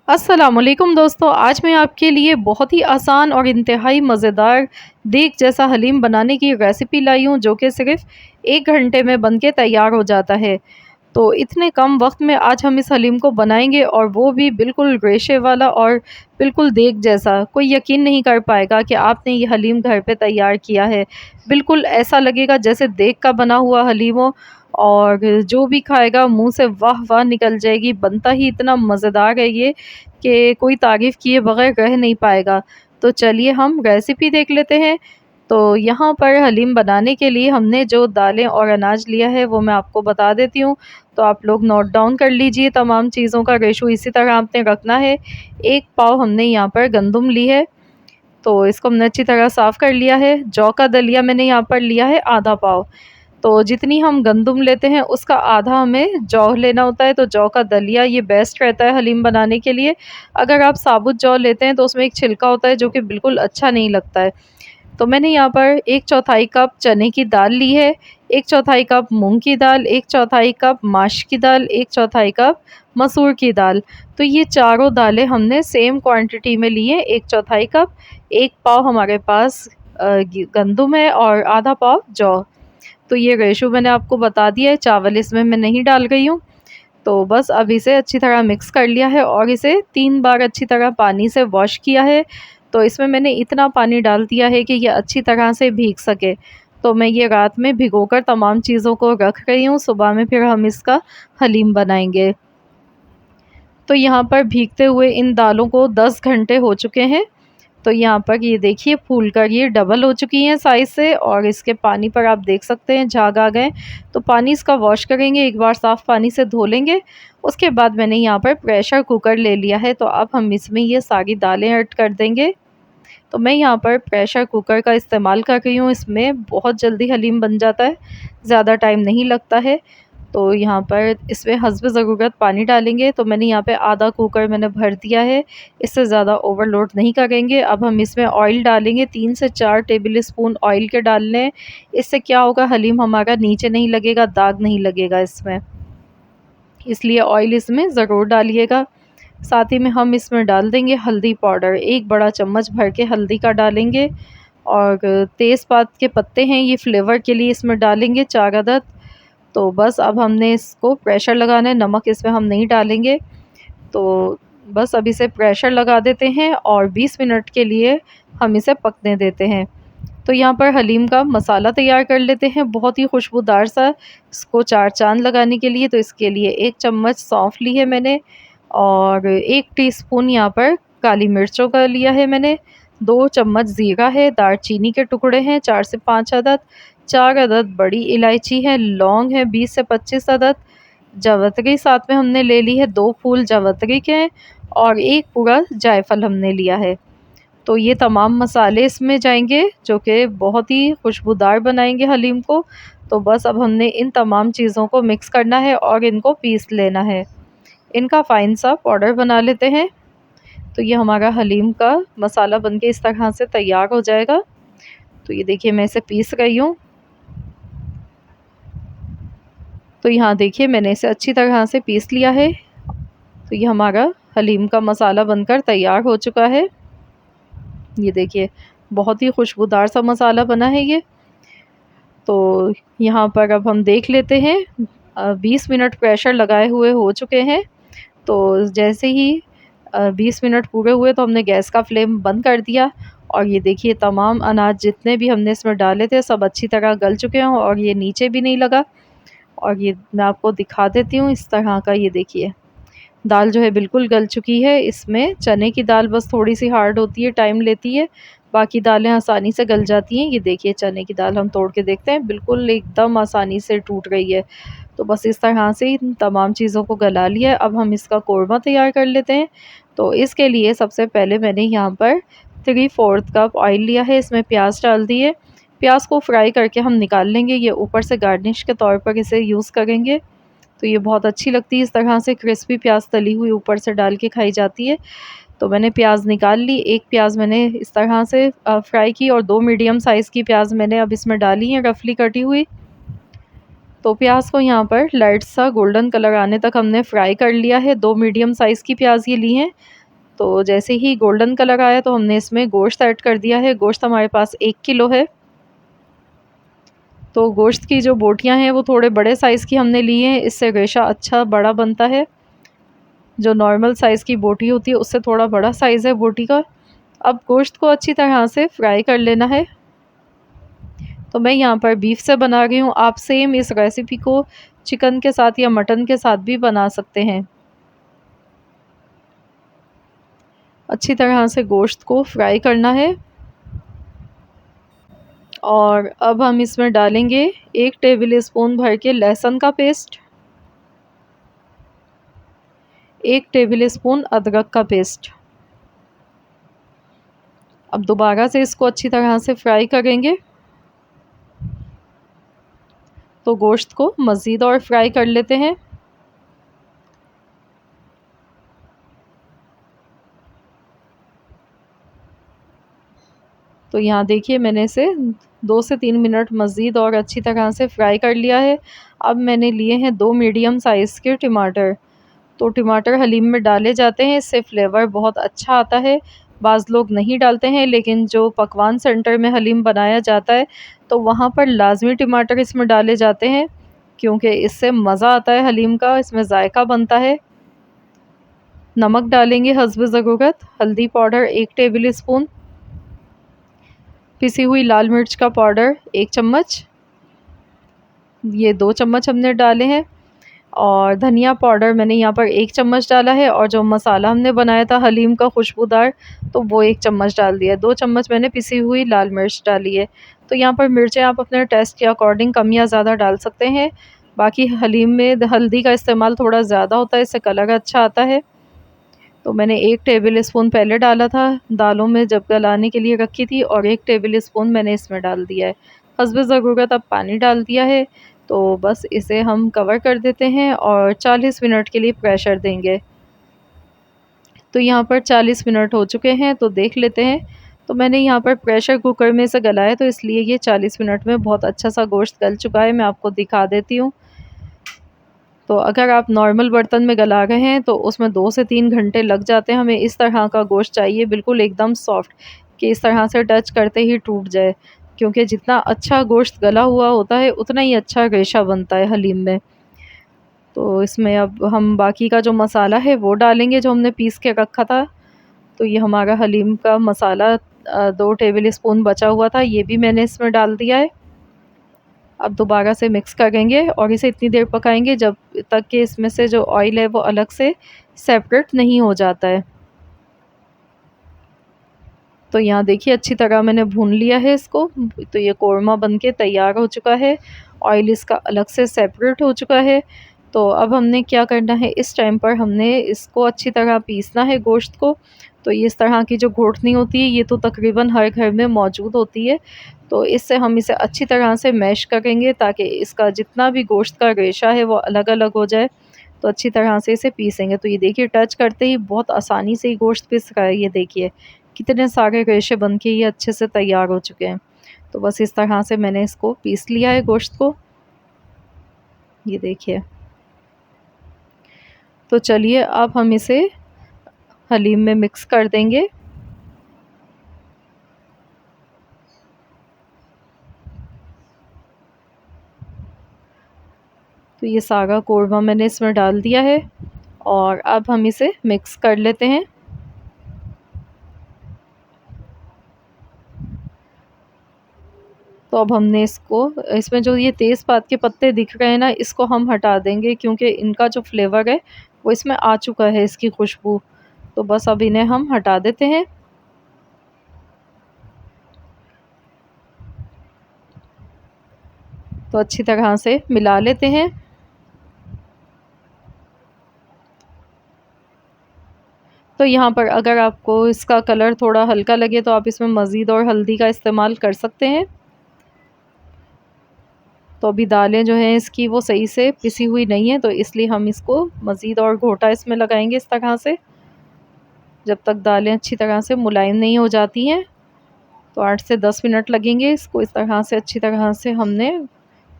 अस्सलामुअलैकुम दोस्तों, आज मैं आपके लिए बहुत ही आसान और इंतहाई मज़ेदार देग जैसा हलीम बनाने की रेसिपी लाई हूँ, जो कि सिर्फ़ 1 घंटे में बन के तैयार हो जाता है। तो इतने कम वक्त में आज हम इस हलीम को बनाएंगे, और वो भी बिल्कुल रेशे वाला और बिल्कुल देग जैसा। कोई यकीन नहीं कर पाएगा कि आपने ये हलीम घर पे तैयार किया है। बिल्कुल ऐसा लगेगा जैसे देग का बना हुआ हलीम हो, और जो भी खाएगा मुंह से वाह वाह निकल जाएगी। बनता ही इतना मज़ेदार है ये कि कोई तारीफ़ किए बगैर रह नहीं पाएगा। तो चलिए हम रेसिपी देख लेते हैं। तो यहाँ पर हलीम बनाने के लिए हमने जो दालें और अनाज लिया है वो मैं आपको बता देती हूँ। तो आप लोग नोट डाउन कर लीजिए, तमाम चीज़ों का रेशो इसी तरह आपने रखना है। 1 पाव हमने यहाँ पर गंदम ली है, तो इसको हमने अच्छी तरह साफ़ कर लिया है। जौ का दलिया मैंने यहाँ पर लिया है आधा पाव। तो जितनी हम गंदम लेते हैं उसका आधा हमें जौ लेना होता है। तो जौ का दलिया ये बेस्ट रहता है हलीम बनाने के लिए। अगर आप साबुत जौ लेते हैं तो उसमें एक छिलका होता है जो कि बिल्कुल अच्छा नहीं लगता है। तो मैंने यहाँ पर 1/4 कप चने की दाल ली है, 1/4 कप मूँग की दाल, 1/4 कप माश की दाल, 1/4 कप मसूर की दाल। तो ये चारों दालें हमने सेम क्वांटिटी में ली हैं, 1/4 कप। 1 पाव हमारे पास गंदम है और आधा पाव जौ। तो ये रेशो मैंने आपको बता दिया है, चावल इसमें मैं नहीं डाल रही हूँ। तो बस अब इसे अच्छी तरह मिक्स कर लिया है और इसे 3 बार अच्छी तरह पानी से वॉश किया है। तो इसमें मैंने इतना पानी डाल दिया है कि ये अच्छी तरह से भीग सके। तो मैं ये रात में भिगोकर तमाम चीज़ों को रख रही हूँ, सुबह में फिर हम इसका हलीम बनाएंगे। तो यहाँ पर भीगते हुए इन दालों को 10 घंटे हो चुके हैं। तो यहाँ पर ये देखिए फूल कर ये डबल हो चुकी हैं साइज़ से, और इसके पानी पर आप देख सकते हैं झाग आ गए। तो पानी इसका वॉश करेंगे, एक बार साफ़ पानी से धो लेंगे। उसके बाद मैंने यहाँ पर प्रेशर कुकर ले लिया है, तो अब हम इसमें ये सारी दालें ऐड कर देंगे। तो मैं यहाँ पर प्रेशर कुकर का इस्तेमाल कर रही हूँ, इसमें बहुत जल्दी हलीम बन जाता है, ज़्यादा टाइम नहीं लगता है। तो यहाँ पर इसमें हस्ब ज़रूरत पानी डालेंगे। तो मैंने यहाँ पे आधा कुकर मैंने भर दिया है, इससे ज़्यादा ओवरलोड नहीं करेंगे। अब हम इसमें ऑयल डालेंगे, 3 से 4 टेबल स्पून ऑयल के डालने हैं। इससे क्या होगा, हलीम हमारा नीचे नहीं लगेगा, दाग नहीं लगेगा इसमें, इसलिए ऑयल इसमें ज़रूर डालिएगा। साथ ही में हम इसमें डाल देंगे हल्दी पाउडर, 1 बड़ा चम्मच भर के हल्दी का डालेंगे। और तेज़पात के पत्ते हैं, ये फ्लेवर के लिए इसमें डालेंगे 4 अदद। तो बस अब हमने इसको प्रेशर लगाना है, नमक इसमें हम नहीं डालेंगे। तो बस अब इसे प्रेशर लगा देते हैं और 20 मिनट के लिए हम इसे पकने देते हैं। तो यहाँ पर हलीम का मसाला तैयार कर लेते हैं, बहुत ही खुशबूदार सा, इसको 4 चाँद लगाने के लिए। तो इसके लिए 1 चम्मच सौंफ ली है मैंने, और 1 टीस्पून यहाँ पर काली मिर्चों का लिया है मैंने, 2 चम्मच ज़ीरा है, दालचीनी के टुकड़े हैं 4 से 5 अदद, 4 अदद बड़ी इलायची है, लौंग है 20 से 25 अदद, जावित्री साथ में हमने ले ली है, 2 फूल जावित्री के, और 1 पूरा जायफल हमने लिया है। तो ये तमाम मसाले इसमें जाएँगे, जो कि बहुत ही खुशबूदार बनाएँगे हलीम को। तो बस अब हमने इन तमाम चीज़ों को मिक्स करना है और इनको पीस लेना है। इनका फ़ाइन सा पाउडर बना लेते हैं। तो ये हमारा हलीम का मसाला बनके इस तरह से तैयार हो जाएगा। तो ये देखिए मैं इसे पीस रही हूँ। तो यहाँ देखिए मैंने इसे अच्छी तरह से पीस लिया है। तो ये हमारा हलीम का मसाला बनकर तैयार हो चुका है। ये देखिए बहुत ही खुशबूदार सा मसाला बना है ये। तो यहाँ पर अब हम देख लेते हैं, 20 मिनट प्रेशर लगाए हुए हो चुके हैं। तो जैसे ही 20 मिनट पूरे हुए तो हमने गैस का फ्लेम बंद कर दिया, और ये देखिए तमाम अनाज जितने भी हमने इसमें डाले थे सब अच्छी तरह गल चुके हैं, और ये नीचे भी नहीं लगा। और ये मैं आपको दिखा देती हूँ इस तरह का, ये देखिए दाल जो है बिल्कुल गल चुकी है। इसमें चने की दाल बस थोड़ी-सी हार्ड होती है, टाइम लेती है, बाकी दालें आसानी से गल जाती हैं। ये देखिए चने की दाल हम तोड़ के देखते हैं, बिल्कुल एकदम आसानी से टूट रही है। तो बस इस तरह से इन तमाम चीज़ों को गला लिया है। अब हम इसका कोरमा तैयार कर लेते हैं। तो इसके लिए सबसे पहले मैंने यहाँ पर 3/4 कप ऑयल लिया है, इसमें प्याज़ डाल दिए। प्याज़ को फ्राई करके हम निकाल लेंगे, ये ऊपर से गार्निश के तौर पर इसे यूज़ करेंगे। तो ये बहुत अच्छी लगती है, इस तरह से क्रिस्पी प्याज़ तली हुई ऊपर से डाल के खाई जाती है। तो मैंने प्याज़ निकाल ली, 1 प्याज़ मैंने इस तरह से फ्राई की, और 2 मीडियम साइज़ की प्याज़ मैंने अब इसमें डाली हैं रफली कटी हुई। तो प्याज़ को यहाँ पर लाइट सा गोल्डन कलर आने तक हमने फ्राई कर लिया है। 2 मीडियम साइज़ की प्याज़ ये ली हैं। तो जैसे ही गोल्डन कलर आया तो हमने इसमें गोश्त ऐड कर दिया है। गोश्त हमारे पास 1 किलो है। तो गोश्त की जो बोटियां हैं वो थोड़े बड़े साइज़ की हमने ली हैं, इससे रेशा अच्छा बड़ा बनता है। जो नॉर्मल साइज़ की बोटी होती है उससे थोड़ा बड़ा साइज़ है बोटी का। अब गोश्त को अच्छी तरह से फ्राई कर लेना है। तो मैं यहाँ पर बीफ से बना रही हूँ, आप सेम इस रेसिपी को चिकन के साथ या मटन के साथ भी बना सकते हैं। अच्छी तरह से गोश्त को फ्राई करना है और अब हम इसमें डालेंगे 1 टेबल स्पून भर के लहसुन का पेस्ट, 1 टेबल स्पून अदरक का पेस्ट। अब दोबारा से इसको अच्छी तरह से फ्राई करेंगे। तो गोश्त को मज़ीद और फ्राई कर लेते हैं। तो यहाँ देखिए मैंने इसे 2 से 3 मिनट मज़ीद और अच्छी तरह से फ्राई कर लिया है। अब मैंने लिए हैं 2 मीडियम साइज़ के टमाटर। तो टमाटर हलीम में डाले जाते हैं, इससे फ्लेवर बहुत अच्छा आता है। बाज़ लोग नहीं डालते हैं, लेकिन जो पकवान सेंटर में हलीम बनाया जाता है तो वहाँ पर लाज़मी टमाटर इसमें डाले जाते हैं, क्योंकि इससे मज़ा आता है हलीम का, इसमें ज़ायका बनता है। नमक डालेंगे हस्ब ज़रूरत, हल्दी पाउडर 1 टेबल स्पून, पिसी हुई लाल मिर्च का पाउडर 1 चम्मच, ये 2 चम्मच हमने डाले हैं। और धनिया पाउडर मैंने यहाँ पर 1 चम्मच डाला है, और जो मसाला हमने बनाया था हलीम का खुशबूदार, तो वो 1 चम्मच डाल दिया। 2 चम्मच मैंने पिसी हुई लाल मिर्च डाली है। तो यहाँ पर मिर्चें आप अपने टेस्ट के अकॉर्डिंग कम या ज़्यादा डाल सकते हैं। बाकी हलीम में हल्दी का इस्तेमाल थोड़ा ज़्यादा होता है, इससे कलर अच्छा आता है। तो मैंने 1 टेबल स्पून पहले डाला था दालों में जब गलाने के लिए रखी थी, और 1 टेबल स्पून मैंने इसमें डाल दिया है। हस्ब ज़रूरत अब पानी डाल दिया है। तो बस इसे हम कवर कर देते हैं और 40 मिनट के लिए प्रेशर देंगे। तो यहाँ पर 40 मिनट हो चुके हैं, तो देख लेते हैं। तो मैंने यहाँ पर प्रेशर कुकर में इसे गलाया, तो इसलिए ये 40 मिनट में बहुत अच्छा सा गोश्त गल चुका है। मैं आपको दिखा देती हूँ। तो अगर आप नॉर्मल बर्तन में गला रहे हैं तो उसमें 2 से 3 घंटे लग जाते हैं। हमें इस तरह का गोश्त चाहिए, बिल्कुल एकदम सॉफ्ट, कि इस तरह से टच करते ही टूट जाए, क्योंकि जितना अच्छा गोश्त गला हुआ होता है उतना ही अच्छा रेशा बनता है हलीम में। तो इसमें अब हम बाकी का जो मसाला है वो डालेंगे, जो हमने पीस के रखा था। तो ये हमारा हलीम का मसाला 2 टेबल स्पून बचा हुआ था, ये भी मैंने इसमें डाल दिया है। अब दोबारा से मिक्स करेंगे और इसे इतनी देर पकाएंगे जब तक कि इसमें से जो ऑयल है वो अलग से सेपरेट नहीं हो जाता है। तो यहाँ देखिए अच्छी तरह मैंने भून लिया है इसको। तो ये कोरमा बनके तैयार हो चुका है, ऑयल इसका अलग से सेपरेट हो चुका है। तो अब हमने क्या करना है, इस टाइम पर हमने इसको अच्छी तरह पीसना है गोश्त को। तो ये इस तरह की जो घोटनी होती है ये तो तकरीबन हर घर में मौजूद होती है। तो इससे हम इसे अच्छी तरह से मैश करेंगे, ताकि इसका जितना भी गोश्त का रेशा है वो अलग अलग हो जाए। तो अच्छी तरह से इसे पीसेंगे। तो ये देखिए टच करते ही बहुत आसानी से ही गोश्त पिस रहा है। ये देखिए कितने सारे रेशे बन के ये अच्छे से तैयार हो चुके हैं। तो बस इस तरह से मैंने इसको पीस लिया है गोश्त को। ये देखिए। तो चलिए अब हम इसे हलीम में मिक्स कर देंगे। तो ये सारा कोरमा मैंने इसमें डाल दिया है और अब हम इसे मिक्स कर लेते हैं। तो अब हमने इसको, इसमें जो ये तेज़पात के पत्ते दिख रहे हैं ना, इसको हम हटा देंगे, क्योंकि इनका जो फ्लेवर है वो इसमें आ चुका है, इसकी खुशबू। तो बस अब इन्हें हम हटा देते हैं। तो अच्छी तरह से मिला लेते हैं। तो यहाँ पर अगर आपको इसका कलर थोड़ा हल्का लगे तो आप इसमें मज़ीद और हल्दी का इस्तेमाल कर सकते हैं। तो अभी दालें जो हैं इसकी वो सही से पिसी हुई नहीं है, तो इसलिए हम इसको मज़ीद और घोटा इसमें लगाएंगे इस तरह से, जब तक दालें अच्छी तरह से मुलायम नहीं हो जाती हैं। तो 8 से 10 मिनट लगेंगे इसको इस तरह से अच्छी तरह से हमने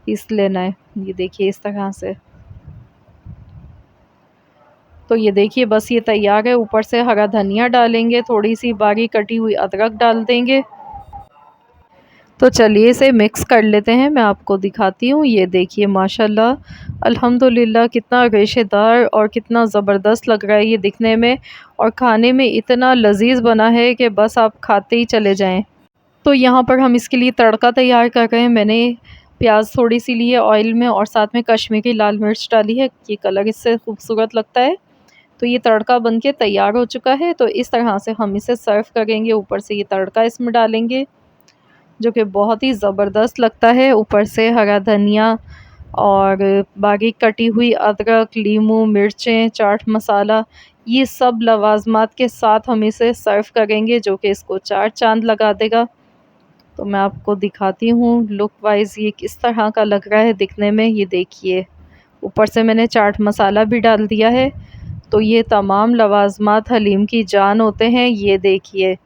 पीस लेना है। ये देखिए इस तरह से। तो ये देखिए बस ये तैयार है। ऊपर से हरा धनिया डालेंगे, थोड़ी-सी बारीक कटी हुई अदरक डाल देंगे। तो चलिए इसे मिक्स कर लेते हैं, मैं आपको दिखाती हूँ। ये देखिए माशाल्लाह, अल्हम्दुलिल्लाह कितना रेशेदार और कितना ज़बरदस्त लग रहा है ये दिखने में, और खाने में इतना लज़ीज़ बना है कि बस आप खाते ही चले जाएँ। तो यहाँ पर हम इसके लिए तड़का तैयार कर रहे हैं। मैंने प्याज थोड़ी सी ली है ऑयल में, और साथ में कश्मीरी लाल मिर्च डाली है, ये कलर इससे खूबसूरत लगता है। तो ये तड़का बन के तैयार हो चुका है। तो इस तरह से हम इसे सर्व करेंगे। ऊपर से ये तड़का इसमें डालेंगे जो कि बहुत ही ज़बरदस्त लगता है। ऊपर से हरा धनिया और बारीक कटी हुई अदरक, लीमू, मिर्चें, चाट मसाला, ये सब लवाज़मात के साथ हम इसे सर्व करेंगे जो कि इसको चार चाँद लगा देगा। तो मैं आपको दिखाती हूँ लुक वाइज़ ये किस तरह का लग रहा है दिखने में। ये देखिए ऊपर से मैंने चाट मसाला भी डाल दिया है। तो ये तमाम लवाज़मात हलीम की जान होते हैं। ये देखिए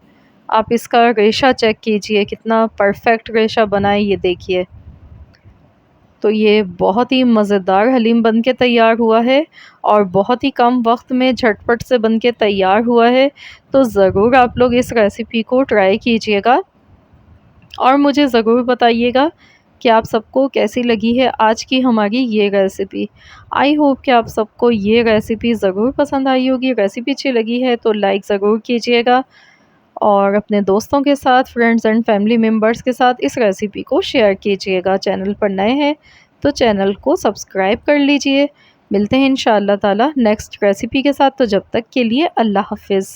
आप इसका रेशा चेक कीजिए, कितना परफेक्ट रेशा बना है, ये देखिए। तो ये बहुत ही मज़ेदार हलीम बन के तैयार हुआ है, और बहुत ही कम वक्त में झटपट से बन के तैयार हुआ है। तो ज़रूर आप लोग इस रेसिपी को ट्राई कीजिएगा, और मुझे ज़रूर बताइएगा कि आप सबको कैसी लगी है आज की हमारी ये रेसिपी। आई होप कि आप सबको ये रेसिपी ज़रूर पसंद आई होगी। रेसिपी अच्छी लगी है तो लाइक ज़रूर कीजिएगा, और अपने दोस्तों के साथ, फ्रेंड्स एंड फैमिली मेम्बर्स के साथ इस रेसिपी को शेयर कीजिएगा। चैनल पर नए हैं तो चैनल को सब्सक्राइब कर लीजिए। मिलते हैं इंशाअल्लाह ताला नेक्स्ट रेसिपी के साथ। तो जब तक के लिए अल्लाह हाफ़िज़।